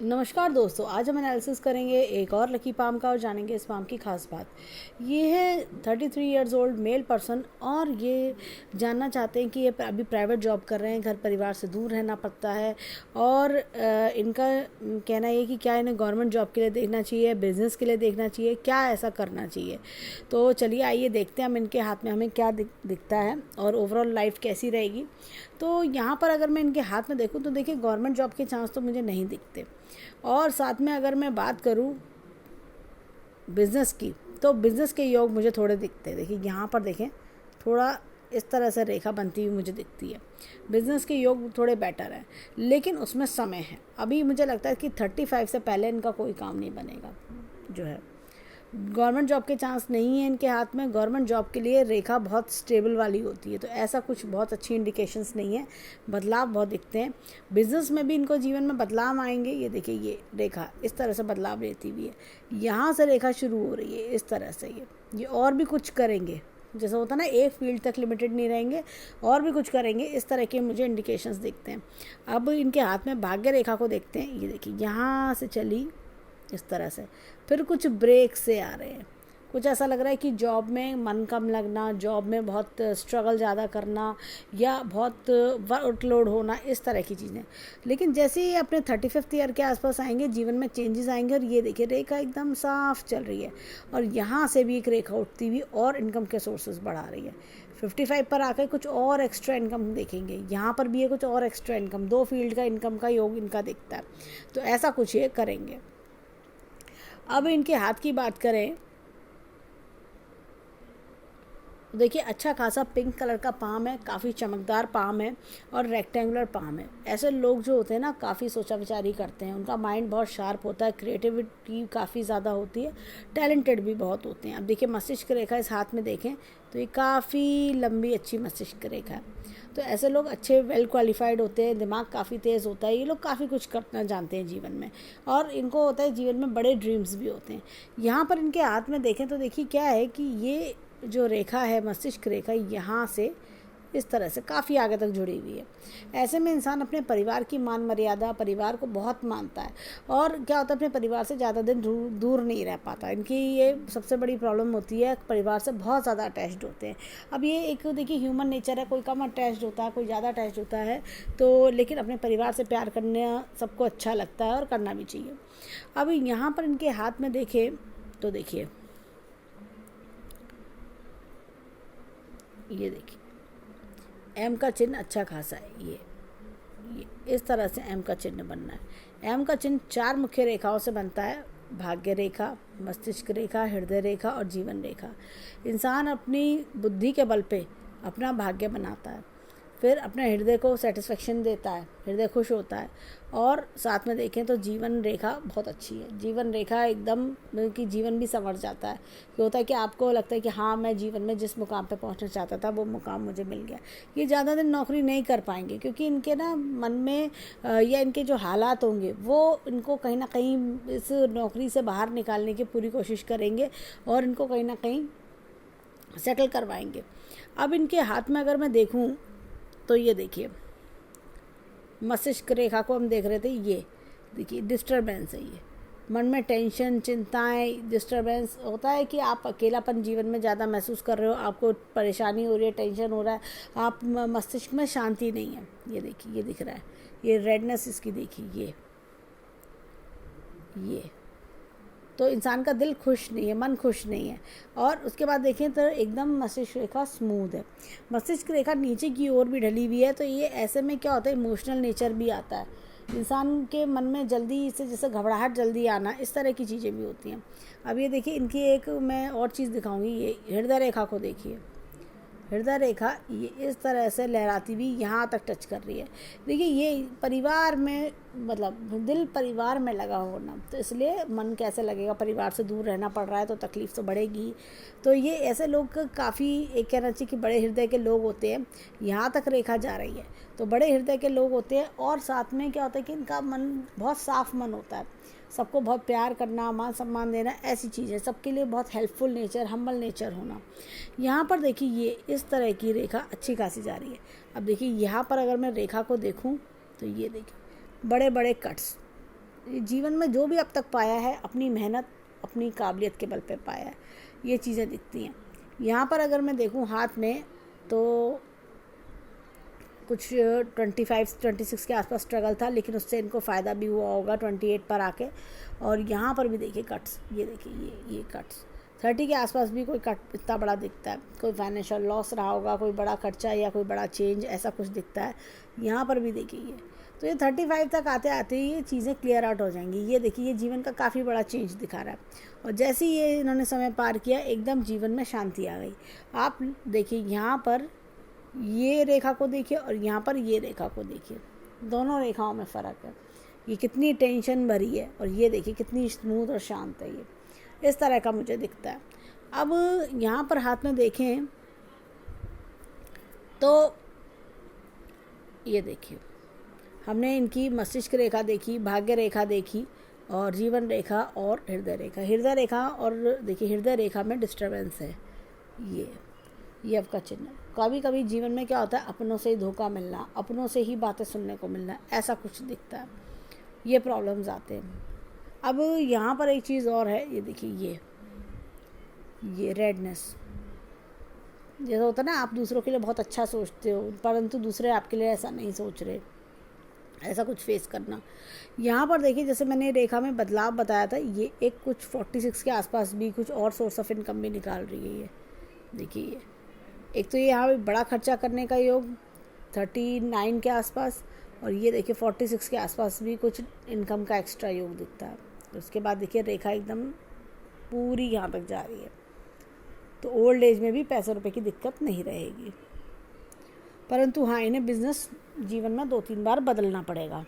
नमस्कार दोस्तों, आज हम एनालिसिस करेंगे एक और लकी पाम का और जानेंगे इस पाम की खास बात। ये है 33 इयर्स ओल्ड मेल पर्सन और ये जानना चाहते हैं कि ये अभी प्राइवेट जॉब कर रहे हैं, घर परिवार से दूर रहना पड़ता है और इनका कहना ये कि क्या इन्हें गवर्नमेंट जॉब के लिए देखना चाहिए, बिजनेस के लिए देखना चाहिए, क्या ऐसा करना चाहिए। तो चलिए आइए देखते हैं हम इनके हाथ में हमें क्या दिखता है और ओवरऑल लाइफ कैसी रहेगी। तो यहाँ पर अगर मैं इनके हाथ में देखूँ तो देखिए गवर्नमेंट जॉब के चांस तो मुझे नहीं दिखते। और साथ में अगर मैं बात करूं बिज़नेस की तो बिज़नेस के योग मुझे थोड़े दिखते हैं। देखिए यहाँ पर देखें, थोड़ा इस तरह से रेखा बनती हुई मुझे दिखती है। बिज़नेस के योग थोड़े बेटर हैं, लेकिन उसमें समय है। अभी मुझे लगता है कि 35 से पहले इनका कोई काम नहीं बनेगा। जो है गवर्नमेंट जॉब के चांस नहीं है इनके हाथ में। गवर्नमेंट जॉब के लिए रेखा बहुत स्टेबल वाली होती है, तो ऐसा कुछ बहुत अच्छी इंडिकेशंस नहीं है। बदलाव बहुत दिखते हैं। बिजनेस में भी इनको जीवन में बदलाव आएंगे। ये देखिए ये रेखा इस तरह से बदलाव लेती हुई है, यहाँ से रेखा शुरू हो रही है इस तरह से। ये और भी कुछ करेंगे, जैसा होता है ना, एक फील्ड तक लिमिटेड नहीं रहेंगे, और भी कुछ करेंगे, इस तरह के मुझे इंडिकेशंस दिखते हैं। अब इनके हाथ में भाग्य रेखा को देखते हैं। ये देखिए यहाँ से चली इस तरह से, फिर कुछ ब्रेक से आ रहे हैं। कुछ ऐसा लग रहा है कि जॉब में मन कम लगना, जॉब में बहुत स्ट्रगल ज़्यादा करना या बहुत वर्कलोड होना, इस तरह की चीज़ें। लेकिन जैसे ही अपने 35th ईयर के आसपास आएंगे, जीवन में चेंजेस आएंगे। और ये देखिए रेखा एकदम साफ चल रही है और यहाँ से भी एक रेखा उठती हुई और इनकम के सोर्सेज बढ़ा रही है। 55 पर आकर कुछ और एक्स्ट्रा इनकम देखेंगे। यहाँ पर भी है कुछ और एक्स्ट्रा इनकम, 2 फील्ड का इनकम का योग इनका दिखता है। तो ऐसा कुछ ये करेंगे। अब इनके हाथ की बात करें, देखिए अच्छा खासा पिंक कलर का पाम है, काफ़ी चमकदार पाम है और रेक्टेंगुलर पाम है। ऐसे लोग जो होते हैं ना, काफ़ी सोचा विचारी करते हैं, उनका माइंड बहुत शार्प होता है, क्रिएटिविटी काफ़ी ज़्यादा होती है, टैलेंटेड भी बहुत होते हैं। अब देखिए मस्तिष्क रेखा इस हाथ में देखें तो ये काफ़ी लंबी अच्छी मस्तिष्क रेखा है। तो ऐसे लोग अच्छे वेल क्वालिफाइड होते हैं, दिमाग काफ़ी तेज़ होता है, ये लोग काफ़ी कुछ करना जानते हैं जीवन में, और इनको होता है जीवन में बड़े ड्रीम्स भी होते हैं। यहाँ पर इनके हाथ में देखें तो देखिए क्या है कि ये जो रेखा है मस्तिष्क रेखा, यहाँ से इस तरह से काफ़ी आगे तक जुड़ी हुई है। ऐसे में इंसान अपने परिवार की मान मर्यादा, परिवार को बहुत मानता है, और क्या होता है अपने परिवार से ज़्यादा दिन दूर नहीं रह पाता। इनकी ये सबसे बड़ी प्रॉब्लम होती है, परिवार से बहुत ज़्यादा अटैच्ड होते हैं। अब ये एक देखिए ह्यूमन नेचर है, कोई कम अटैच्ड होता है, कोई ज़्यादा अटैच्ड होता है, तो लेकिन अपने परिवार से प्यार करना सबको अच्छा लगता है और करना भी चाहिए। अब यहाँ पर इनके हाथ में देखें तो देखिए ये देखिए एम का चिन्ह अच्छा खासा है। ये इस तरह से एम का चिन्ह बनना है। एम का चिन्ह 4 मुख्य रेखाओं से बनता है: भाग्य रेखा, मस्तिष्क रेखा, हृदय रेखा और जीवन रेखा। इंसान अपनी बुद्धि के बल पे अपना भाग्य बनाता है, फिर अपने हृदय को सेटिस्फेक्शन देता है, हृदय खुश होता है, और साथ में देखें तो जीवन रेखा बहुत अच्छी है। जीवन रेखा एकदम कि जीवन भी संवर जाता है, कि होता है कि आपको लगता है कि हाँ मैं जीवन में जिस मुकाम पे पहुंचना चाहता था वो मुकाम मुझे मिल गया। ये ज़्यादा दिन नौकरी नहीं कर पाएंगे, क्योंकि इनके ना मन में या इनके जो हालात होंगे वो इनको कहीं ना कहीं इस नौकरी से बाहर निकालने की पूरी कोशिश करेंगे और इनको कहीं ना कहीं सेटल करवाएंगे। अब इनके हाथ में अगर मैं देखूँ तो ये देखिए मस्तिष्क रेखा को हम देख रहे थे, ये देखिए डिस्टर्बेंस है। ये मन में टेंशन, चिंताएं, डिस्टर्बेंस होता है कि आप अकेलापन जीवन में ज़्यादा महसूस कर रहे हो, आपको परेशानी हो रही है, टेंशन हो रहा है, आप मस्तिष्क में शांति नहीं है। ये देखिए ये दिख रहा है, ये रेडनेस इसकी देखिए, ये तो इंसान का दिल खुश नहीं है, मन खुश नहीं है। और उसके बाद देखें तो एकदम मस्तिष्क रेखा स्मूथ है, मस्तिष्क रेखा नीचे की ओर भी ढली हुई है। तो ये ऐसे में क्या होता है, इमोशनल नेचर भी आता है इंसान के मन में, जल्दी से जैसे घबराहट जल्दी आना, इस तरह की चीज़ें भी होती हैं। अब ये देखिए इनकी एक मैं और चीज़ दिखाऊंगी, ये हृदय रेखा को देखिए। हृदय रेखा ये इस तरह से लहराती हुई यहाँ तक टच कर रही है। देखिए ये परिवार में, मतलब दिल परिवार में लगा होना, तो इसलिए मन कैसे लगेगा, परिवार से दूर रहना पड़ रहा है तो तकलीफ़ तो बढ़ेगी। तो ये ऐसे लोग काफ़ी, एक कहना चाहिए कि बड़े हृदय के लोग होते हैं। यहाँ तक रेखा जा रही है तो बड़े हृदय के लोग होते हैं, और साथ में क्या होता है कि इनका मन बहुत साफ मन होता है, सबको बहुत प्यार करना, मान सम्मान देना, ऐसी चीज़ है, सबके लिए बहुत हेल्पफुल नेचर, हम्बल नेचर होना। यहाँ पर देखिए ये इस तरह की रेखा अच्छी खासी जा रही है। अब देखिए यहाँ पर अगर मैं रेखा को देखूँ तो ये देखिए बड़े बड़े कट्स, जीवन में जो भी अब तक पाया है अपनी मेहनत अपनी काबिलियत के बल पे पाया है, ये चीज़ें दिखती हैं। यहाँ पर अगर मैं देखूँ हाथ में तो कुछ 25-26 के आसपास स्ट्रगल था, लेकिन उससे इनको फ़ायदा भी हुआ होगा 28 पर आके। और यहाँ पर भी देखिए कट्स, ये देखिए ये कट्स 30 के आसपास भी कोई कट इतना बड़ा दिखता है, कोई फाइनेंशियल लॉस रहा होगा, कोई बड़ा खर्चा या कोई बड़ा चेंज ऐसा कुछ दिखता है। यहाँ पर भी देखिए ये, तो ये 35 तक आते आते ही ये चीज़ें क्लियर आउट हो जाएंगी। ये देखिए ये जीवन का काफ़ी बड़ा चेंज दिखा रहा है, और जैसे ही ये इन्होंने समय पार किया एकदम जीवन में शांति आ गई। आप देखिए यहाँ पर ये रेखा को देखिए और यहाँ पर ये रेखा को देखिए, दोनों रेखाओं में फ़र्क है। ये कितनी टेंशन भरी है और ये देखिए कितनी स्मूथ और शांत है। ये इस तरह का मुझे दिखता है। अब यहाँ पर हाथ में देखें तो ये देखिए हमने इनकी मस्तिष्क रेखा देखी, भाग्य रेखा देखी, और जीवन रेखा और हृदय रेखा। हृदय रेखा और देखिए हृदय रेखा में डिस्टर्बेंस है, ये आपका चिन्ह। कभी कभी जीवन में क्या होता है, अपनों से ही धोखा मिलना, अपनों से ही बातें सुनने को मिलना, ऐसा कुछ दिखता है, ये प्रॉब्लम्स आते हैं। अब यहाँ पर एक चीज़ और है, ये देखिए ये रेडनेस, जैसा होता है ना आप दूसरों के लिए बहुत अच्छा सोचते हो परंतु दूसरे आपके लिए ऐसा नहीं सोच रहे, ऐसा कुछ फेस करना। यहाँ पर देखिए जैसे मैंने रेखा में बदलाव बताया था, ये एक कुछ 46 के आसपास भी कुछ और सोर्स ऑफ इनकम भी निकाल रही है। ये देखिए ये एक तो ये यहाँ बड़ा खर्चा करने का योग 39 के आसपास, और ये देखिए 46 के आसपास भी कुछ इनकम का एक्स्ट्रा योग दिखता है। उसके बाद देखिए रेखा एकदम पूरी यहाँ तक जा रही है, तो ओल्ड एज में भी पैसे रुपए की दिक्कत नहीं रहेगी। परंतु हाँ, इन्हें बिजनेस जीवन में 2-3 बार बदलना पड़ेगा,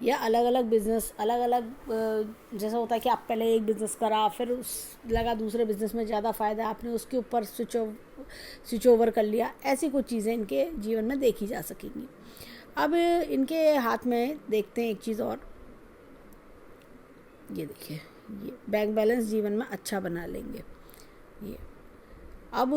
या अलग अलग बिज़नेस, अलग अलग जैसा होता है कि आप पहले एक बिज़नेस करा, फिर उस लगा दूसरे बिज़नेस में ज़्यादा फ़ायदा, आपने उसके ऊपर स्विच ओवर कर लिया। ऐसी कुछ चीज़ें इनके जीवन में देखी जा सकेंगी। अब इनके हाथ में देखते हैं एक चीज़ और, ये देखिए ये बैंक बैलेंस जीवन में अच्छा बना लेंगे। ये अब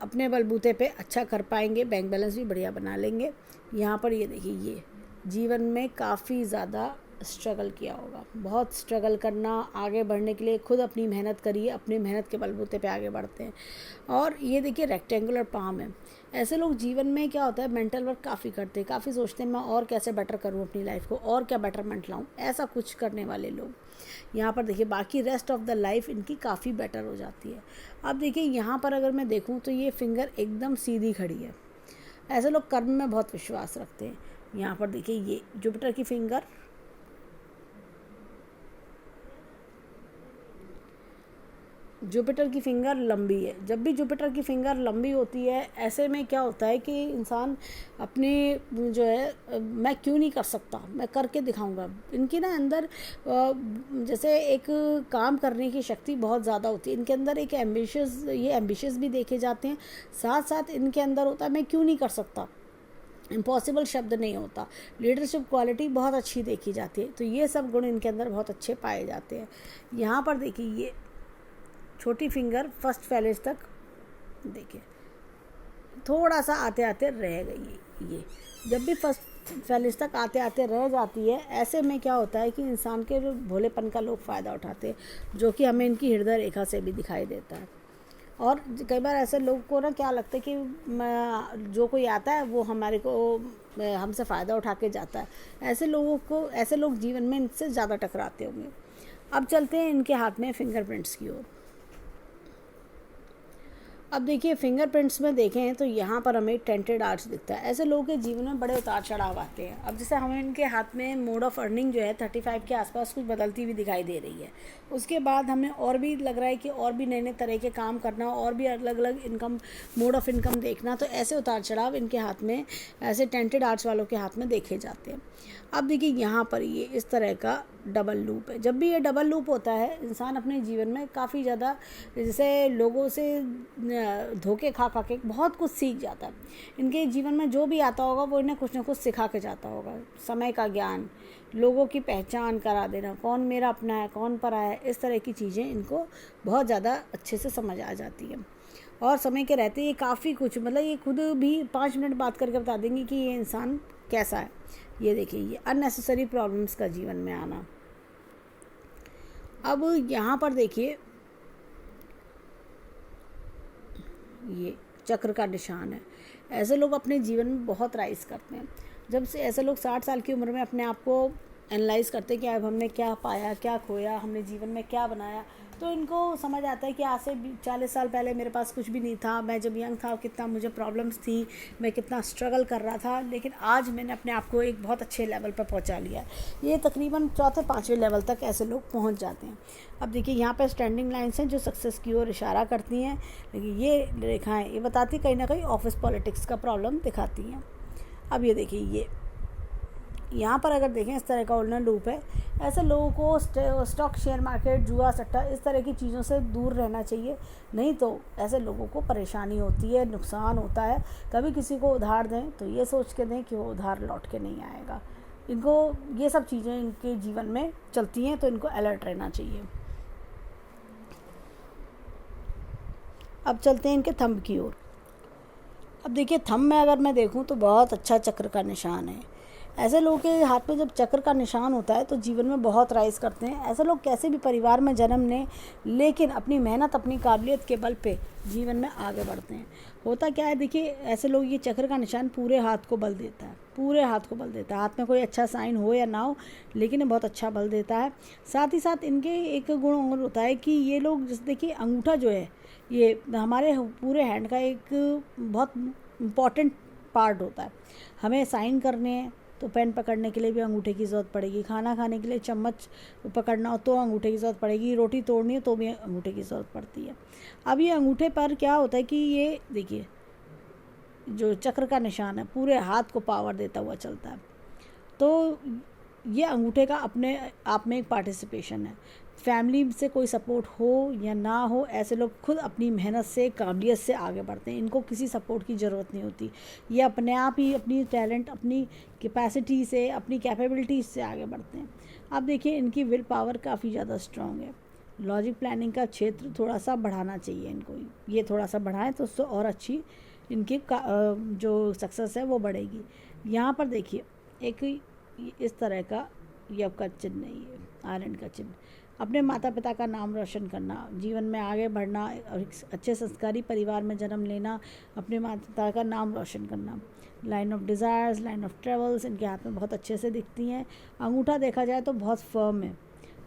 अपने बलबूते पे अच्छा कर पाएंगे, बैंक बैलेंस भी बढ़िया बना लेंगे। यहाँ पर ये देखिए ये जीवन में काफ़ी ज़्यादा स्ट्रगल किया होगा, बहुत स्ट्रगल करना, आगे बढ़ने के लिए खुद अपनी मेहनत करिए, अपनी मेहनत के बलबूते पे आगे बढ़ते हैं। और ये देखिए रेक्टेंगुलर पाम है। ऐसे लोग जीवन में क्या होता है, मेंटल वर्क काफ़ी करते हैं, काफ़ी सोचते हैं मैं और कैसे बेटर करूँ अपनी लाइफ को, और क्या बेटरमेंट लाऊँ, ऐसा कुछ करने वाले लोग। यहाँ पर देखिए बाकी रेस्ट ऑफ द लाइफ इनकी काफ़ी बेटर हो जाती है। अब देखिए यहाँ पर अगर मैं देखूँ तो ये फिंगर एकदम सीधी खड़ी है। ऐसे लोग कर्म में बहुत विश्वास रखते हैं। यहाँ पर देखिए ये जुपिटर की फिंगर, जुपिटर की फिंगर लंबी है। जब भी जुपिटर की फिंगर लंबी होती है, ऐसे में क्या होता है कि इंसान अपने जो है मैं क्यों नहीं कर सकता, मैं करके दिखाऊंगा। इनकी ना अंदर जैसे एक काम करने की शक्ति बहुत ज़्यादा होती है इनके अंदर, एक एम्बिशियस भी देखे जाते हैं। साथ साथ इनके अंदर होता है मैं क्यों नहीं कर सकता, इम्पॉसिबल शब्द नहीं होता। लीडरशिप क्वालिटी बहुत अच्छी देखी जाती है। तो ये सब गुण इनके अंदर बहुत अच्छे पाए जाते हैं। यहाँ पर देखिए ये छोटी फिंगर फर्स्ट फैलेज तक देखिए थोड़ा सा आते आते रह गई। ये जब भी फर्स्ट फैलेज तक आते आते रह जाती है, ऐसे में क्या होता है कि इंसान के भोलेपन का लोग फ़ायदा उठाते हैं, जो कि हमें इनकी हृदय रेखा से भी दिखाई देता है। और कई बार ऐसे लोग को ना क्या लगता है कि जो कोई आता है वो हमारे को हमसे फ़ायदा उठा के जाता है। ऐसे लोग जीवन में इनसे ज़्यादा टकराते होंगे। अब चलते हैं इनके हाथ में फिंगरप्रिंट्स की ओर। अब देखिए फिंगरप्रिंट्स में देखें तो यहाँ पर हमें टेंटेड आर्च दिखता है। ऐसे लोगों के जीवन में बड़े उतार चढ़ाव आते हैं। अब जैसे हमें इनके हाथ में मोड ऑफ अर्निंग जो है 35 के आसपास कुछ बदलती हुई दिखाई दे रही है। उसके बाद हमें और भी लग रहा है कि और भी नए नए तरह के काम करना, और भी अलग अलग इनकम, मोड ऑफ इनकम देखना। तो ऐसे उतार चढ़ाव इनके हाथ में, ऐसे टेंटेड आर्च वालों के हाथ में देखे जाते हैं। अब देखिए यहाँ पर ये इस तरह का डबल लूप है। जब भी ये डबल लूप होता है, इंसान अपने जीवन में काफ़ी ज़्यादा जैसे लोगों से धोखे खा के बहुत कुछ सीख जाता है। इनके जीवन में जो भी आता होगा वो इन्हें कुछ ना कुछ सिखा के जाता होगा। समय का ज्ञान, लोगों की पहचान करा देना, कौन मेरा अपना है कौन पराया है, इस तरह की चीज़ें इनको बहुत ज़्यादा अच्छे से समझ आ जाती है। और समय के रहते ये काफ़ी कुछ, मतलब ये खुद भी 5 मिनट बात करके बता देंगे कि ये इंसान कैसा है, ये देखिए ये अननेसेसरी प्रॉब्लम्स का जीवन में आना। अब यहाँ पर देखिए ये चक्र का निशान है। ऐसे लोग अपने जीवन में बहुत राइज करते हैं। जब से ऐसे लोग 60 साल की उम्र में अपने आप को एनालाइज करते हैं कि अब हमने क्या पाया, क्या खोया, हमने जीवन में क्या बनाया, तो इनको समझ आता है कि आज से 40 साल पहले मेरे पास कुछ भी नहीं था, मैं जब यंग था कितना मुझे प्रॉब्लम्स थी, मैं कितना स्ट्रगल कर रहा था, लेकिन आज मैंने अपने आप को एक बहुत अच्छे लेवल पर पहुंचा लिया। ये तकरीबन चौथे पाँचवें लेवल तक ऐसे लोग पहुंच जाते हैं। अब देखिए यहाँ पे स्टैंडिंग लाइन्स हैं जो सक्सेस की ओर इशारा करती हैं, लेकिन ये रेखाएँ ये बताती कहीं ना कहीं ऑफिस पॉलिटिक्स का प्रॉब्लम दिखाती हैं। अब ये देखिए ये यहाँ पर अगर देखें इस तरह का उल्टन लूप है। ऐसे लोगों को स्टॉक, शेयर मार्केट, जुआ, सट्टा इस तरह की चीज़ों से दूर रहना चाहिए, नहीं तो ऐसे लोगों को परेशानी होती है, नुकसान होता है। कभी किसी को उधार दें तो ये सोच के दें कि वो उधार लौट के नहीं आएगा। इनको ये सब चीज़ें इनके जीवन में चलती हैं, तो इनको अलर्ट रहना चाहिए। अब चलते हैं इनके थंब की ओर। अब देखिए थंब में अगर मैं देखूं तो बहुत अच्छा चक्र का निशान है। ऐसे लोगों के हाथ में जब चक्र का निशान होता है तो जीवन में बहुत राइज करते हैं। ऐसे लोग कैसे भी परिवार में जन्म लें, लेकिन अपनी मेहनत, अपनी काबिलियत के बल पे जीवन में आगे बढ़ते हैं। होता क्या है देखिए, ऐसे लोग ये चक्र का निशान पूरे हाथ को बल देता है, पूरे हाथ को बल देता है। हाथ में कोई अच्छा साइन हो या ना हो, लेकिन ये बहुत अच्छा बल देता है। साथ ही साथ इनके एक गुण और होता है कि ये लोग जैसे देखिए अंगूठा जो है ये हमारे पूरे हैंड का एक बहुत इम्पॉर्टेंट पार्ट होता है। हमें साइन करने हैं तो पेन पकड़ने के लिए भी अंगूठे की ज़रूरत पड़ेगी, खाना खाने के लिए चम्मच पकड़ना हो तो अंगूठे की ज़रूरत पड़ेगी, रोटी तोड़नी है तो भी अंगूठे की ज़रूरत पड़ती है। अब ये अंगूठे पर क्या होता है कि ये देखिए जो चक्र का निशान है पूरे हाथ को पावर देता हुआ चलता है। तो ये अंगूठे का अपने आप में एक पार्टिसिपेशन है। फैमिली से कोई सपोर्ट हो या ना हो, ऐसे लोग खुद अपनी मेहनत से, काबिलियत से आगे बढ़ते हैं। इनको किसी सपोर्ट की ज़रूरत नहीं होती। ये अपने आप ही अपनी टैलेंट, अपनी कैपेसिटी से, अपनी कैपेबिलिटीज से आगे बढ़ते हैं। अब देखिए इनकी विल पावर काफ़ी ज़्यादा स्ट्रॉन्ग है। लॉजिक प्लानिंग का क्षेत्र थोड़ा सा बढ़ाना चाहिए इनको, ये थोड़ा सा बढ़ाएं तो उससे और अच्छी इनकी जो सक्सेस है वो बढ़ेगी। यहाँ पर देखिए एक इस तरह का यव का चिन्ह नहीं है, आयरन का चिन्ह। अपने माता पिता का नाम रोशन करना, जीवन में आगे बढ़ना और एक अच्छे संस्कारी परिवार में जन्म लेना, अपने माता पिता का नाम रोशन करना। Line of desires, line of travels इनके हाथ में बहुत अच्छे से दिखती हैं। अंगूठा देखा जाए तो बहुत फर्म है,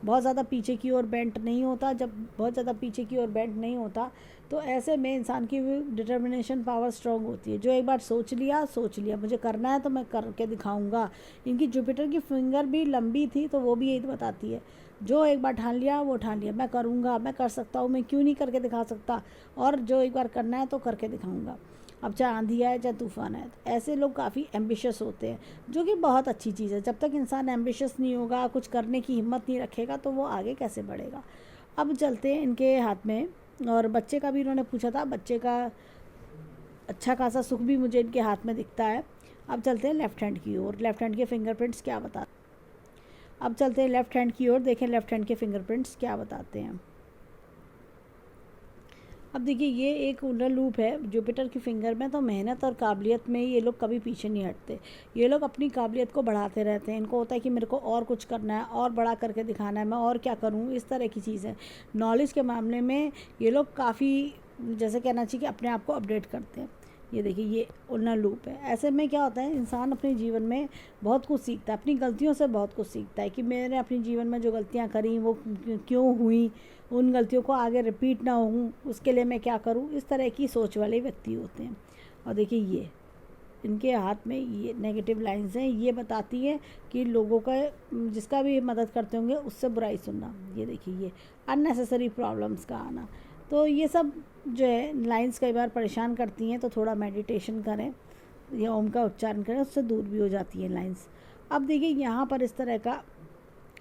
बहुत ज़्यादा पीछे की ओर बेंट नहीं होता। जब बहुत ज़्यादा पीछे की ओर बेंट नहीं होता तो ऐसे में इंसान की डिटर्मिनेशन पावर स्ट्रांग होती है। जो एक बार सोच लिया मुझे करना है तो मैं करके दिखाऊंगा। इनकी जुपिटर की फिंगर भी लंबी थी तो वो भी यही बताती है, जो एक बार ठान लिया वो ठान लिया, मैं करूँगा, मैं कर सकता हूँ, मैं क्यों नहीं करके दिखा सकता, और जो एक बार करना है तो करके दिखाऊंगा। अब चाहे आंधी आए चाहे तूफान आए, तो ऐसे लोग काफ़ी एम्बिशियस होते हैं, जो कि बहुत अच्छी चीज़ है। जब तक इंसान एम्बिशियस नहीं होगा, कुछ करने की हिम्मत नहीं रखेगा, तो वो आगे कैसे बढ़ेगा। अब चलते हैं इनके हाथ में, और बच्चे का भी इन्होंने पूछा था, बच्चे का अच्छा खासा सुख भी मुझे इनके हाथ में दिखता है। अब चलते हैं लेफ़्ट हैंड की ओर, लेफ़्ट हैंड के फिंगरप्रिंट्स क्या बताते हैं। अब चलते हैं लेफ़्ट हैंड की ओर, देखें लेफ़्ट हैंड के फिंगरप्रिंट्स क्या बताते हैं। अब देखिए ये एक उल्टा लूप है जुपिटर की फिंगर में, तो मेहनत और काबिलियत में ये लोग कभी पीछे नहीं हटते। ये लोग अपनी काबिलियत को बढ़ाते रहते हैं। इनको होता है कि मेरे को और कुछ करना है, और बड़ा करके दिखाना है, मैं और क्या करूँ, इस तरह की चीज़ है। नॉलेज के मामले में ये लोग काफ़ी, जैसे कहना चाहिए कि अपने आप को अपडेट करते हैं। ये देखिए ये उल्टा लूप है। ऐसे में क्या होता है, इंसान अपने जीवन में बहुत कुछ सीखता है, अपनी गलतियों से बहुत कुछ सीखता है कि मैंने अपने जीवन में जो गलतियाँ करी वो क्यों हुई, उन गलतियों को आगे रिपीट ना हो, उसके लिए मैं क्या करूं, इस तरह की सोच वाले व्यक्ति होते हैं। और देखिए ये इनके हाथ में ये नेगेटिव लाइंस हैं, ये बताती है कि लोगों का, जिसका भी मदद करते होंगे उससे बुराई सुनना। ये देखिए ये अननेसेसरी प्रॉब्लम्स का आना। तो ये सब जो है लाइंस कई बार परेशान करती हैं, तो थोड़ा मेडिटेशन करें या ओम का उच्चारण करें, उससे दूर भी हो जाती हैं लाइंस। अब देखिए यहाँ पर इस तरह का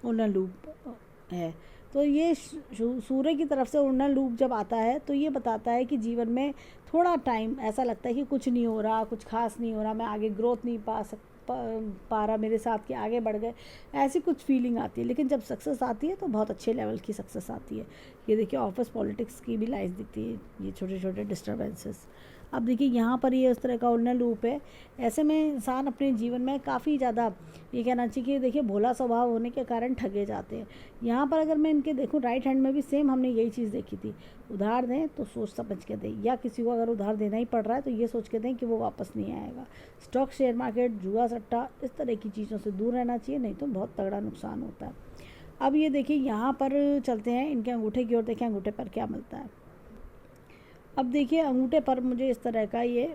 उल्टा लूप है, तो ये सूर्य की तरफ से उड़ना लूप जब आता है तो ये बताता है कि जीवन में थोड़ा टाइम ऐसा लगता है कि कुछ नहीं हो रहा, कुछ खास नहीं हो रहा, मैं आगे ग्रोथ नहीं पा रहा, मेरे साथ के आगे बढ़ गए, ऐसी कुछ फीलिंग आती है। लेकिन जब सक्सेस आती है तो बहुत अच्छे लेवल की सक्सेस आती है। ये देखिए ऑफिस पॉलिटिक्स की भी लाइफ दिखती है, ये छोटे छोटे डिस्टर्बेंसेस। अब देखिए यहाँ पर ये उस तरह का उड़ना लूप है। ऐसे में इंसान अपने जीवन में काफ़ी ज़्यादा, ये कहना चाहिए कि देखिए भोला स्वभाव होने के कारण ठगे जाते हैं। यहाँ पर अगर मैं इनके देखूँ राइट हैंड में भी सेम हमने यही चीज़ देखी थी, उधार दें तो सोच समझ के दें, या किसी को अगर उधार देना ही पड़ रहा है तो ये सोच के दें कि वो वापस नहीं आएगा। स्टॉक, शेयर मार्केट, जुआ सट्टा, इस तरह की चीज़ों से दूर रहना चाहिए, नहीं तो बहुत तगड़ा नुकसान होता है। अब ये देखिए यहाँ पर चलते हैं इनके अंगूठे की ओर, देखें अंगूठे पर क्या मिलता है। अब देखिए अंगूठे पर मुझे इस तरह का ये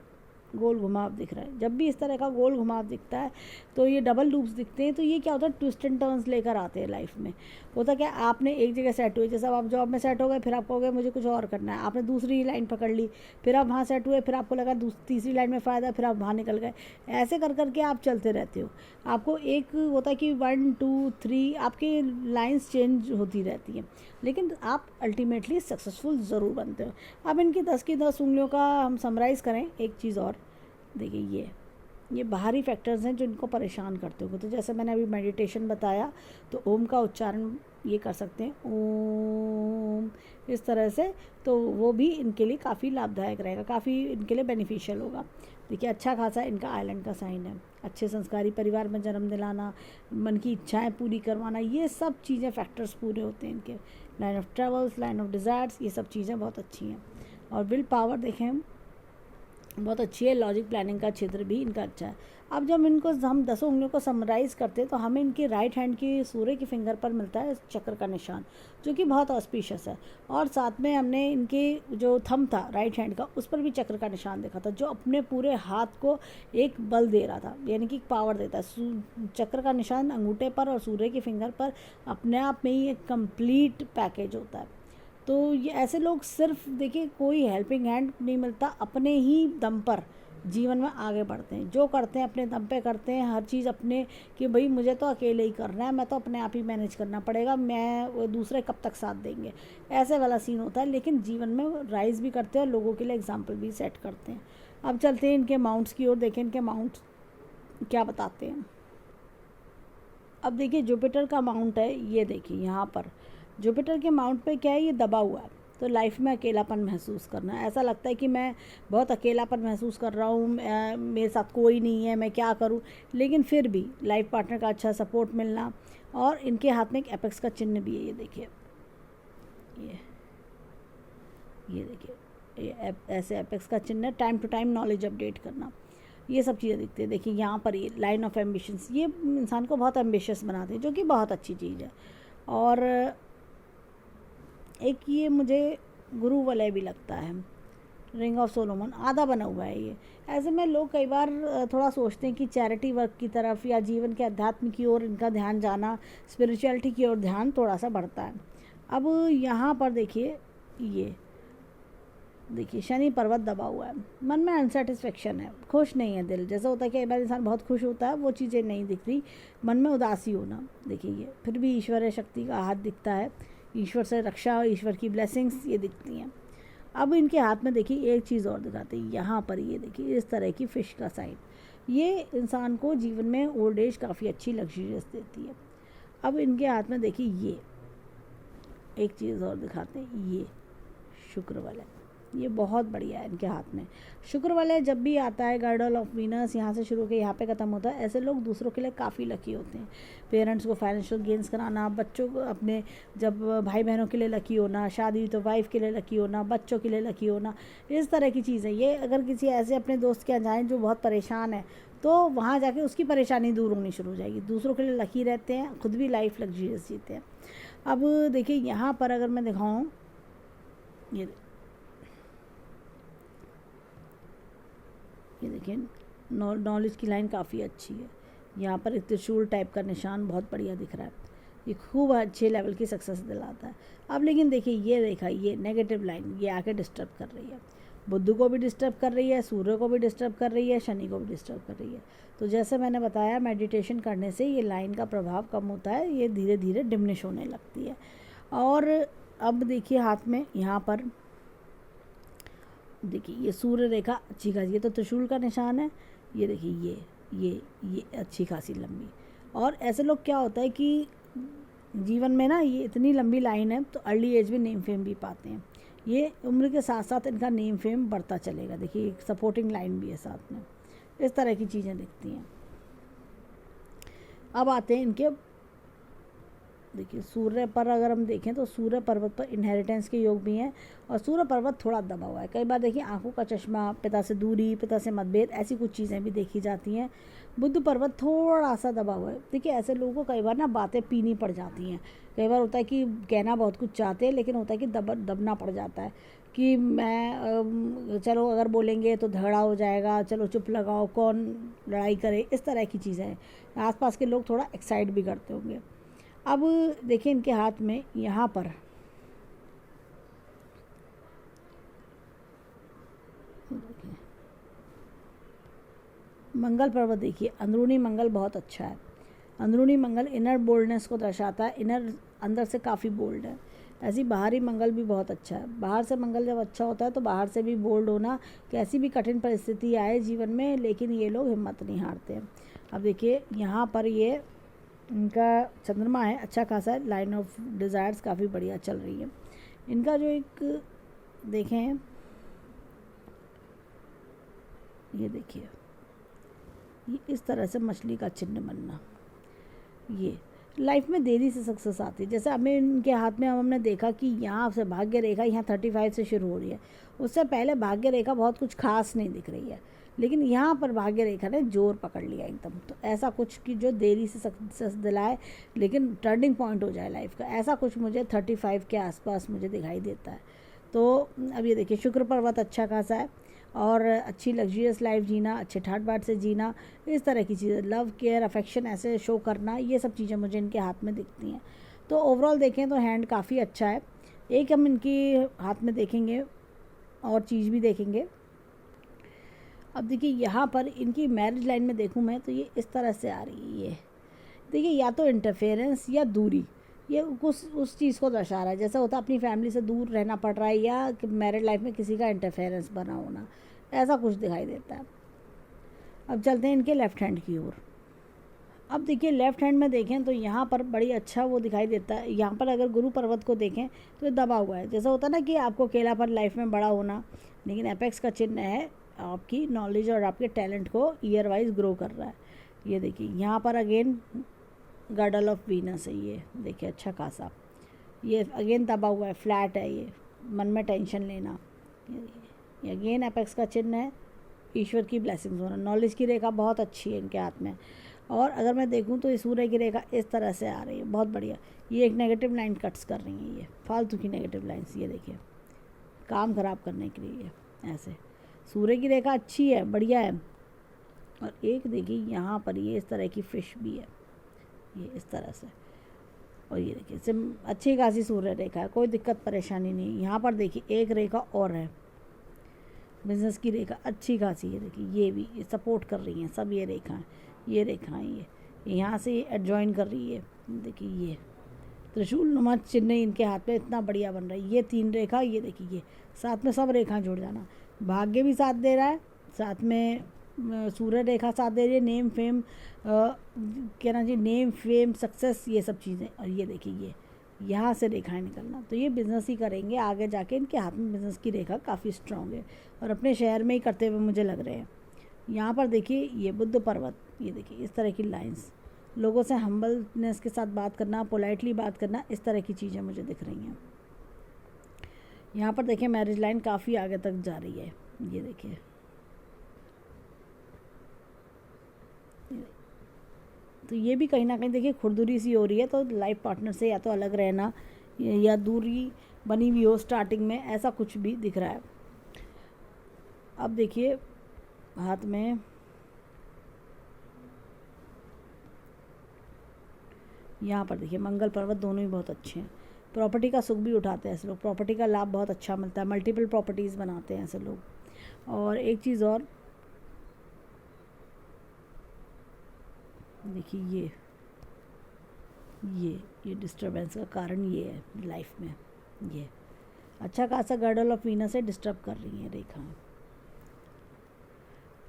गोल घुमाव दिख रहा है। जब भी इस तरह का गोल घुमाव दिखता है तो ये डबल लूप्स दिखते हैं, तो ये क्या होता है, ट्विस्ट एंड टर्न्स लेकर आते हैं लाइफ में। होता क्या, आपने एक जगह सेट हुए, जैसे अब आप जॉब में सेट हो गए, फिर आप कहोगे मुझे कुछ और करना है, आपने दूसरी लाइन पकड़ ली, फिर आप वहाँ सेट हुए, फिर आपको लगा तीसरी लाइन में फ़ायदा, फिर आप वहाँ निकल गए। ऐसे कर करके आप चलते रहते हो। आपको एक होता है कि 1 2 3 आपकी लाइन्स चेंज होती रहती हैं, लेकिन आप अल्टीमेटली सक्सेसफुल ज़रूर बनते हो। अब इनकी 10 की 10 उंगलियों का हम समराइज़ करें, एक चीज़ और देखिए, ये बाहरी फैक्टर्स हैं जो इनको परेशान करते हो। तो जैसे मैंने अभी मेडिटेशन बताया, तो ओम का उच्चारण ये कर सकते हैं, ओम, इस तरह से, तो वो भी इनके लिए काफ़ी लाभदायक रहेगा, काफ़ी इनके लिए बेनिफिशियल होगा। देखिए अच्छा खासा इनका आइलैंड का साइन है। अच्छे संस्कारी परिवार में जन्म दिलाना, मन की इच्छाएं पूरी करवाना, ये सब चीज़ें फैक्टर्स पूरे होते हैं इनके। Line of travels, line of desires, ये सब चीज़ें बहुत अच्छी हैं। और विल पावर देखें बहुत अच्छी है। लॉजिक प्लानिंग का क्षेत्र भी इनका अच्छा है। अब जब इनको हम 10 उंगलियों को समराइज़ करते हैं तो हमें इनकी राइट हैंड की सूर्य की फिंगर पर मिलता है चक्र का निशान, जो कि बहुत ऑस्पिशियस है। और साथ में हमने इनके जो थंब था राइट हैंड का, उस पर भी चक्र का निशान देखा था, जो अपने पूरे हाथ को एक बल दे रहा था, यानी कि पावर देता है। चक्र का निशान अंगूठे पर और सूर्य की फिंगर पर अपने आप में ही एक कंप्लीट पैकेज होता है। तो ये ऐसे लोग सिर्फ देखिए कोई हेल्पिंग हैंड नहीं मिलता, अपने ही दम पर जीवन में आगे बढ़ते हैं। जो करते हैं अपने दम पे करते हैं, हर चीज़ अपने, कि भाई मुझे तो अकेले ही करना है, मैं तो अपने आप ही मैनेज करना पड़ेगा, मैं दूसरे कब तक साथ देंगे, ऐसे वाला सीन होता है। लेकिन जीवन में राइज भी करते हैं और लोगों के लिए एग्जाम्पल भी सेट करते हैं। अब चलते हैं इनके माउंट्स की ओर, देखें इनके माउंट्स क्या बताते हैं। अब देखिए जुपिटर का माउंट है, ये देखिए यहाँ पर जुपिटर के माउंट पे क्या है, ये दबा हुआ है। तो लाइफ में अकेलापन महसूस करना, ऐसा लगता है कि मैं बहुत अकेलापन महसूस कर रहा हूँ, मेरे साथ कोई नहीं है, मैं क्या करूँ। लेकिन फिर भी लाइफ पार्टनर का अच्छा सपोर्ट मिलना। और इनके हाथ में एक एपेक्स का चिन्ह भी है, ये देखिए, ये देखिए, ये ऐसे एपेक्स का चिन्ह है। Time to time knowledge update करना, ये सब चीज़ें दिखती है। देखिए यहाँ पर ये लाइन ऑफ एम्बिशंस, ये इंसान को बहुत एम्बिशियस बनाते हैं, जो कि बहुत अच्छी चीज़ है। और एक ये मुझे गुरु वलय भी लगता है, रिंग ऑफ सोलोमन आधा बना हुआ है ये। ऐसे में लोग कई बार थोड़ा सोचते हैं कि चैरिटी वर्क की तरफ या जीवन के अध्यात्म की ओर इनका ध्यान जाना, स्पिरिचुअलिटी की ओर ध्यान थोड़ा सा बढ़ता है। अब यहाँ पर देखिए, ये देखिए शनि पर्वत दबा हुआ है, मन में अनसेटिस्फेक्शन है, खुश नहीं है दिल। जैसा होता है कि एक बार इंसान बहुत खुश होता है, वो चीज़ें नहीं दिख रही, मन में उदासी होना। देखिए ये फिर भी ईश्वरीय शक्ति का हाथ दिखता है, ईश्वर से रक्षा और ईश्वर की ब्लेसिंग्स ये दिखती हैं। अब इनके हाथ में देखिए एक चीज़ और दिखाते हैं, यहाँ पर ये देखिए इस तरह की फिश का साइन, ये इंसान को जीवन में ओल्ड एज काफ़ी अच्छी लग्जरियस देती है। अब इनके हाथ में देखिए ये एक चीज़ और दिखाते हैं, ये शुक्र वाला, ये बहुत बढ़िया है इनके हाथ में। शुक्र वाले जब भी आता है, गार्डल ऑफ वीनस यहाँ से शुरू के यहाँ पे ख़त्म होता है। ऐसे लोग दूसरों के लिए काफ़ी लकी होते हैं। पेरेंट्स को फाइनेंशियल गेन्स कराना, बच्चों को अपने, जब भाई बहनों के लिए लकी होना, शादी तो वाइफ के लिए लकी होना, बच्चों के लिए लकी होना, इस तरह की चीज़ें। ये अगर किसी ऐसे अपने दोस्त के यहाँ जाएँ जो बहुत परेशान है, तो वहाँ जाके उसकी परेशानी दूर होनी शुरू हो जाएगी। दूसरों के लिए लकी रहते हैं, खुद भी लाइफ लग्जरियस जीते हैं। अब देखिए यहाँ पर अगर मैं दिखाऊँ, ये देखिए नॉलेज की लाइन काफ़ी अच्छी है। यहाँ पर एक त्रिशूल टाइप का निशान बहुत बढ़िया दिख रहा है, ये खूब अच्छे लेवल की सक्सेस दिलाता है। अब लेकिन देखिए ये देखा, ये नेगेटिव लाइन ये आके डिस्टर्ब कर रही है, बुध को भी डिस्टर्ब कर रही है, सूर्य को भी डिस्टर्ब कर रही है, शनि को भी डिस्टर्ब कर रही है। तो जैसे मैंने बताया, मेडिटेशन करने से ये लाइन का प्रभाव कम होता है, ये धीरे धीरे डिमिनिश होने लगती है। और अब देखिए हाथ में यहाँ पर देखिए ये सूर्य रेखा अच्छी खासी, ये तो त्रिशूल का निशान है। ये देखिए ये अच्छी खासी लंबी। और ऐसे लोग क्या होता है कि जीवन में ना ये इतनी लंबी लाइन है, तो अर्ली एज में नेम फेम भी पाते हैं। ये उम्र के साथ साथ इनका नेम फेम बढ़ता चलेगा। देखिए एक सपोर्टिंग लाइन भी है साथ में, इस तरह की चीज़ें दिखती हैं। अब आते हैं इनके, देखिए सूर्य पर अगर हम देखें तो सूर्य पर्वत पर इनहेरिटेंस के योग भी हैं, और सूर्य पर्वत थोड़ा दबा हुआ है। कई बार देखिए आंखों का चश्मा, पिता से दूरी, पिता से मतभेद, ऐसी कुछ चीज़ें भी देखी जाती हैं। बुध पर्वत थोड़ा सा दबा हुआ है। देखिए ऐसे लोगों को कई बार ना बातें पीनी पड़ जाती हैं। कई बार होता है कि कहना बहुत कुछ चाहते हैं, लेकिन होता है कि दबना पड़ जाता है कि मैं चलो अगर बोलेंगे तो झगड़ा हो जाएगा, चलो चुप लगाओ, कौन लड़ाई करे, इस तरह की चीज़ें हैं। आसपास के लोग थोड़ा एक्साइट भी करते होंगे। अब देखिए इनके हाथ में यहाँ पर मंगल पर्वत, देखिए अंदरूनी मंगल बहुत अच्छा है। अंदरूनी मंगल इनर बोल्डनेस को दर्शाता है, इनर अंदर से काफ़ी बोल्ड है। ऐसी बाहरी मंगल भी बहुत अच्छा है। बाहर से मंगल जब अच्छा होता है तो बाहर से भी बोल्ड होना, कैसी भी कठिन परिस्थिति आए जीवन में, लेकिन ये लोग हिम्मत नहीं हारते हैं। अब देखिए यहाँ पर ये इनका चंद्रमा है, अच्छा खासा है, लाइन ऑफ डिज़ायर्स काफ़ी बढ़िया चल रही है। इनका जो एक देखें, ये देखिए ये इस तरह से मछली का चिन्ह बनना, ये लाइफ में देरी से सक्सेस आती है। जैसे हमें इनके हाथ में हमने देखा कि यहाँ से भाग्य रेखा यहाँ 35 से शुरू हो रही है, उससे पहले भाग्य रेखा बहुत कुछ खास नहीं दिख रही है, लेकिन यहाँ पर भाग्य रेखा ने जोर पकड़ लिया एकदम। तो ऐसा कुछ कि जो देरी से सक्सेस दिलाए लेकिन टर्निंग पॉइंट हो जाए लाइफ का, ऐसा कुछ मुझे 35 के आसपास मुझे दिखाई देता है। तो अब ये देखिए शुक्र पर्वत अच्छा खासा है, और अच्छी लग्जरियस लाइफ जीना, अच्छे ठाट बाट से जीना, इस तरह की चीज़ें, लव केयर अफेक्शन ऐसे शो करना, ये सब चीज़ें मुझे इनके हाथ में दिखती हैं। तो ओवरऑल देखें तो हैंड काफ़ी अच्छा है। एक हम इनकी हाथ में देखेंगे और चीज़ भी देखेंगे। अब देखिए यहाँ पर इनकी मैरिज लाइन में देखूँ मैं तो ये इस तरह से आ रही है। ये देखिए या तो इंटरफेरेंस या दूरी, ये उस चीज़ को दर्शा रहा है। जैसा होता है अपनी फैमिली से दूर रहना पड़ रहा है, या मैरिड लाइफ में किसी का इंटरफेरेंस बना होना, ऐसा कुछ दिखाई देता है। अब चलते हैं इनके लेफ़्ट हैंड की ओर। अब देखिए लेफ़्ट हैंड में देखें तो यहाँ पर बड़ी अच्छा वो दिखाई देता है। यहाँ पर अगर गुरु पर्वत को देखें तो ये दबा हुआ है। जैसा होता है ना कि आपको अकेलापन लाइफ में बड़ा होना, लेकिन एपेक्स का चिन्ह है, आपकी नॉलेज और आपके टैलेंट को ईयर वाइज ग्रो कर रहा है। ये देखिए यहाँ पर अगेन गार्डल ऑफ वीनस है, ये देखिए अच्छा खासा, ये अगेन दबा हुआ है, फ्लैट है, ये मन में टेंशन लेना, ये अगेन एपेक्स का चिन्ह है, ईश्वर की ब्लेसिंग्स होना। नॉलेज की रेखा बहुत अच्छी है इनके हाथ में। और अगर मैं देखूं तो ये सूर्य की रेखा इस तरह से आ रही है, बहुत बढ़िया। ये एक नेगेटिव लाइन कट्स कर रही हैं, ये फालतू की नेगेटिव लाइन्स, ये देखिए काम ख़राब करने के लिए ऐसे। सूर्य की रेखा अच्छी है, बढ़िया है। और एक देखिए यहाँ पर ये इस तरह की फिश भी है, ये इस तरह से। और ये देखिए सिम अच्छी खासी सूर्य रेखा है, कोई दिक्कत परेशानी नहीं। यहाँ पर देखिए एक रेखा और है, बिजनेस की रेखा अच्छी खासी है। देखिए ये भी ये सपोर्ट कर रही हैं सब, ये रेखाएं, ये रेखाएं, ये यहाँ से एडजॉइन कर रही है। देखिए ये त्रिशूल नुमा चिन्ह इनके हाथ में इतना बढ़िया बन रहा है। ये 3 रेखा, ये देखिए ये साथ में सब रेखाएं जुड़ जाना, भाग्य भी साथ दे रहा है, साथ में सूर्य रेखा साथ दे रही है, नेम फेम क्या ना जी, नेम फेम सक्सेस, ये सब चीज़ें। और ये देखिए ये यहाँ से रेखाएं निकलना, तो ये बिज़नेस ही करेंगे आगे जाके। इनके हाथ में बिज़नेस की रेखा काफ़ी स्ट्रांग है, और अपने शहर में ही करते हुए मुझे लग रहे हैं। यहाँ पर देखिए ये बुद्ध पर्वत, ये देखिए इस तरह की लाइंस, लोगों से हम्बलनेस के साथ बात करना, पोलाइटली बात करना, इस तरह की चीज़ें मुझे दिख रही हैं। यहाँ पर देखिए मैरिज लाइन काफ़ी आगे तक जा रही है, ये देखिए। तो ये भी कहीं ना कहीं देखिए खुरदुरी सी हो रही है, तो लाइफ पार्टनर से या तो अलग रहना या दूरी बनी हुई हो स्टार्टिंग में, ऐसा कुछ भी दिख रहा है। अब देखिए हाथ में यहाँ पर देखिए मंगल पर्वत, दोनों ही बहुत अच्छे हैं। प्रॉपर्टी का सुख भी उठाते हैं ऐसे लोग, प्रॉपर्टी का लाभ बहुत अच्छा मिलता है, मल्टीपल प्रॉपर्टीज़ बनाते हैं ऐसे लोग। और एक चीज़ और देखिए, ये डिस्टर्बेंस का कारण ये है लाइफ में, ये अच्छा खासा गर्डल ऑफ वीनस से डिस्टर्ब कर रही है रेखाएं।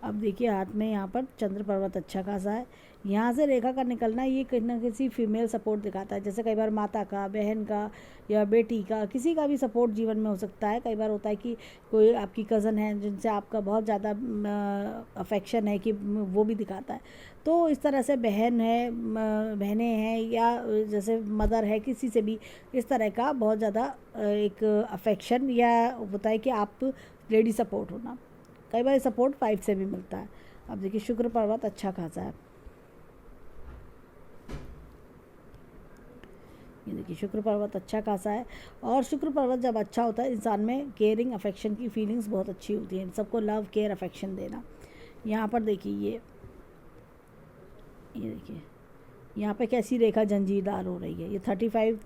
अब देखिए हाथ में यहाँ पर चंद्र पर्वत अच्छा खासा है। यहाँ से रेखा का निकलना ये कहीं ना किसी फीमेल सपोर्ट दिखाता है, जैसे कई बार माता का, बहन का या बेटी का, किसी का भी सपोर्ट जीवन में हो सकता है। कई बार होता है कि कोई आपकी कज़न है जिनसे आपका बहुत ज़्यादा अफेक्शन है कि वो भी दिखाता है। तो इस तरह से बहन है, बहनें हैं, या जैसे मदर है, किसी से भी इस तरह का बहुत ज़्यादा एक अफेक्शन या होता है कि आप लेडी सपोर्ट होना। कई बार सपोर्ट 5 से भी मिलता है। अब देखिए शुक्र पर्वत अच्छा खासा है। ये देखिए शुक्र पर्वत अच्छा खासा है। और शुक्र पर्वत जब अच्छा होता है, इंसान में केयरिंग अफेक्शन की फीलिंग्स बहुत अच्छी होती हैं, सबको लव केयर अफेक्शन देना। यहाँ पर देखिए ये देखिए यहाँ पे कैसी रेखा जंजीरदार हो रही है, ये 35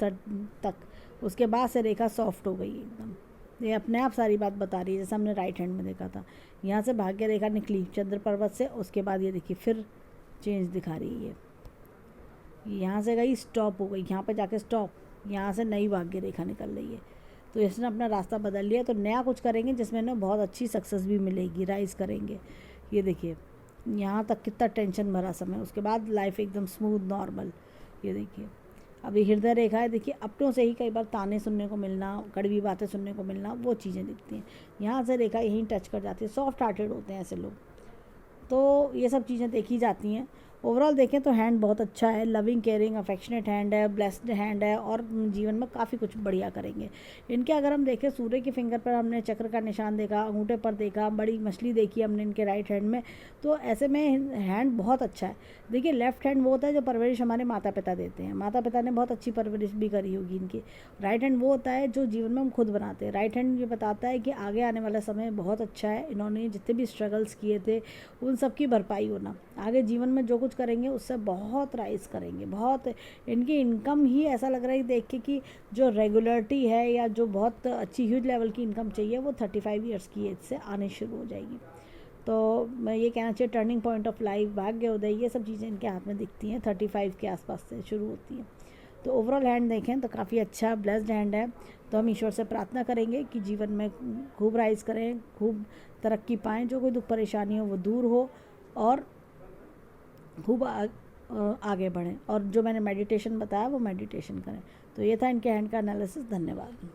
तक, उसके बाद से रेखा सॉफ्ट हो गई एकदम। ये अपने आप सारी बात बता रही है, जैसे हमने राइट हैंड में देखा था। यहाँ से भाग्य रेखा निकली चंद्र पर्वत से, उसके बाद ये देखिए फिर चेंज दिखा रही है। यहाँ से गई, स्टॉप हो गई, यहाँ पे जाके स्टॉप, यहाँ से नई भाग्य रेखा निकल रही है। तो इसने अपना रास्ता बदल लिया, तो नया कुछ करेंगे जिसमें ना बहुत अच्छी सक्सेस भी मिलेगी, राइज करेंगे। ये देखिए यहाँ तक कितना टेंशन भरा समय, उसके बाद लाइफ एकदम स्मूथ नॉर्मल। ये देखिए अभी हृदय रेखा है, देखिए अपनों से ही कई बार ताने सुनने को मिलना, कड़वी बातें सुनने को मिलना, वो चीज़ें दिखती हैं। यहाँ से रेखा यहीं टच कर जाती है, सॉफ्ट हार्टेड होते हैं ऐसे लोग, तो ये सब चीज़ें देखी जाती हैं। ओवरऑल देखें तो हैंड बहुत अच्छा है, लविंग केयरिंग अफेक्शनेट हैंड है, ब्लेस्ड हैंड है, और जीवन में काफ़ी कुछ बढ़िया करेंगे इनके। अगर हम देखें सूर्य के फिंगर पर हमने चक्र का निशान देखा, अंगूठे पर देखा, बड़ी मछली देखी हमने इनके राइट हैंड में, तो ऐसे में हैंड बहुत अच्छा है। देखिए लेफ्ट हैंड वो होता है जो परवरिश हमारे माता पिता देते हैं, माता पिता ने बहुत अच्छी परवरिश भी करी होगी इनकी। राइट हैंड वो होता है जो जीवन में हम खुद बनाते हैं। राइट हैंड ये बताता है कि आगे आने वाला समय बहुत अच्छा है, इन्होंने जितने भी स्ट्रगल्स किए थे उन सब की भरपाई होना, आगे जीवन में जो कुछ करेंगे उससे बहुत राइज करेंगे, बहुत। इनकी इनकम ही ऐसा लग रहा है देख के कि जो रेगुलरिटी है या जो बहुत अच्छी ह्यूज लेवल की इनकम चाहिए वो 35 ईयर्स की एज से आने शुरू हो जाएगी। तो मैं ये कहना चाहिए टर्निंग पॉइंट ऑफ लाइफ, भाग्य उदय, ये सब चीज़ें इनके हाथ में दिखती हैं, 35 के आसपास से शुरू होती हैं। तो ओवरऑल हैंड देखें तो काफ़ी अच्छा ब्लेस्ड हैंड है। तो हम ईश्वर से प्रार्थना करेंगे कि जीवन में खूब राइज करें, खूब तरक्की पाएँ, जो कोई दुख परेशानी हो वो दूर हो, और खूब आगे बढ़ें, और जो मैंने मेडिटेशन बताया वो मेडिटेशन करें। तो ये था इनके हैंड का एनालिसिस। धन्यवाद।